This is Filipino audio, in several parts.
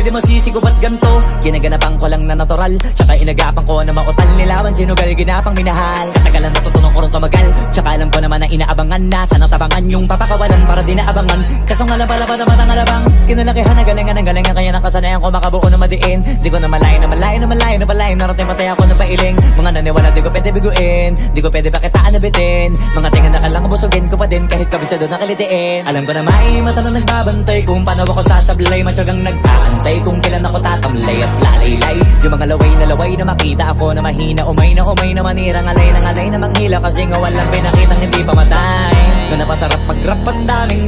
pwede masisigo ba't ganto? Ginaganapan ko lang na natural, tsaka inagapan ko na mautal. Nilawan sinugal, ginapang minahal. Katagalan natutunan ko rin tumagal, tsaka alam ko naman na inaabangan na. Sana tabangan yung papakawalan para di naabangan. Kaso nga lang pala dapat ang alabang kinalakihan ng galingan ng galingan. Kaya nakasanayan ko makabuo na madiin. Di ko na malayo na malayo na malayo na malayo. Narating patay ako ng pailing. Mga naniwala di ko pwede biguin, di ko pwede pakitaan na bitin. Mga tinga na kalang busugin ko pa din kahit kabisado na kalitiin. Alam ko na may mata na nagbabantay kung paano ako sasablay. Matyagang nag-aantay kung kailan ako tatamlay at lalaylay. Yung mga laway na makita ako na mahina. Umay na manirang alay na manghila. Kasi nga walang pinakitang hindi pa matay. Na napasarap mag-rap ang daming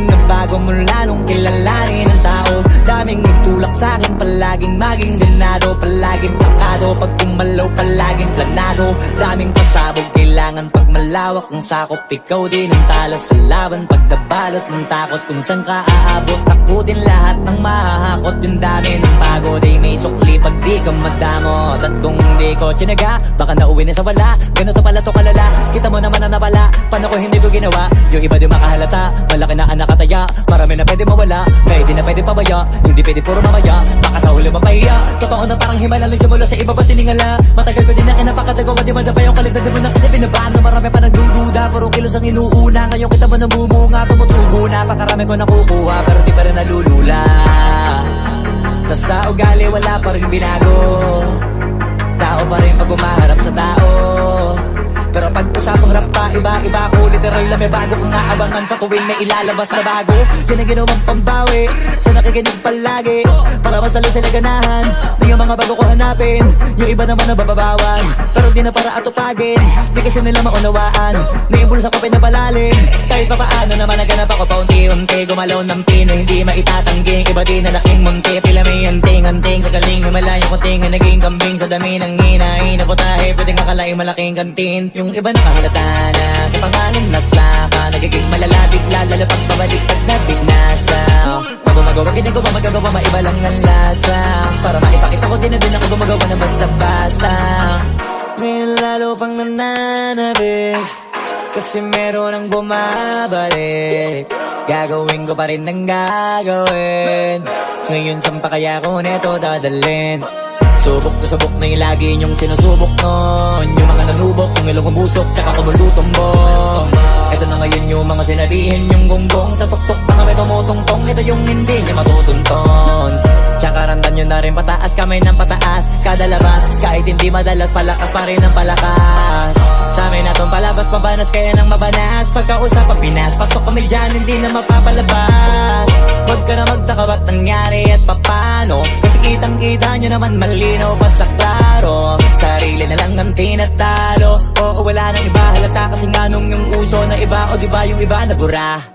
nagbago mula nung kilalanin ng tao. Daming nagtulak sa'kin, palaging maging ganado. Palaging plakado, pag kumalaw palaging planado. Daming pasabog, kailangan pag malawak ang sakop. Ikaw din ang talo sa laban, pag nabalot ng takot. Kung saan ka aabot, ako din lahat ng mahahakot. Yung dami ng pagod ay may sukli pag di ka madamot. At kung hindi ko tsinaga, baka nauwi na sa wala. Ganito pala to kalala, kita mo naman na napala. Paano ko hindi ko ginawa, yung iba di makahalata. Malaki na anak kataya, marami na pwede mawala. Kaya di na pwede pabaya, hindi pwede puro mamaya. Baka sa huli mapahiya, totoo na parang himala. Lang mula sa iba ba tiningala. Matagal ko din na kinapakatagawa, di madapa yung kalidad. Di mo na kita binabahan na marami pa nagdududa. Puro kilos ang inuuna, ngayon kita mo namumunga. Tumutubo na, pakarami ko nakukuha. Pero di pa rin nalulula. Tas sa ugali wala pa rin binago. Tao pa rin pag umaharap sa tao. Pero pag usapang rap pa, iba ko. Literal na may bago kong naabangan sa tuwing may ilalabas na bago. Yan ang ginawang pambawi sa nakikinig palagi, para mas lalo sila ganahan. Di yung mga bago ko hanapin, yung iba naman nabababawan. Pero di na para atupagin, di kasi nila maunawaan. Naimbulsa ko pinapalalim, kahit pa paano naman naganap ako paunti-unti. Gumalaw ng pino, hindi maitatanggi. Iba din na laking munti, pila may anting-anting. Sa galing may malayong kunting, naging kambing. Sa dami ng hinahin na putahe, pwedeng akalaing malaking kantin. Yung iba nakahalata na sa pangalan na plaka. Nagiging malalapit, lalo pag pabalik pag nabinasa. Pag gumagawa, ginagawa, magagawa, maiba lang ang lasa. Para maipakita ko din na din ako gumagawa ng basta-basta. Ngayon lalo pang nananabik, kasi meron ang bumabalik. Gagawin ko pa rin ang gagawin. Ngayon saan pa kaya ko neto dadalhin? Subok to subok na yung lagi niyong sinusubok nun. Yung mga nanubok, yung ilong umusok, tsaka kumulutumbong. Ito na ngayon yung mga sinabihin yung gonggong. Sa tuktok na kami tumutungtong, ito yung hindi niya matutunton. Tsaka randam nyo na rin pataas, kamay ng pataas. Kada labas, kahit hindi madalas, palakas pa rin ang palakas. Sa amin na tong palabas, mabanas kaya nang mabanas. Pagkausap ang Pinas, pasok kami dyan, hindi na mapapalabas. Huwag ka na magtaka ba't nangyari at papano, kasi kitang-kita nyo naman malinaw pa sa klaro. Sarili na lang ang tinatalo. Oo, wala nang iba halata, kasi nga nung yung uso na iba. O diba yung iba nabura.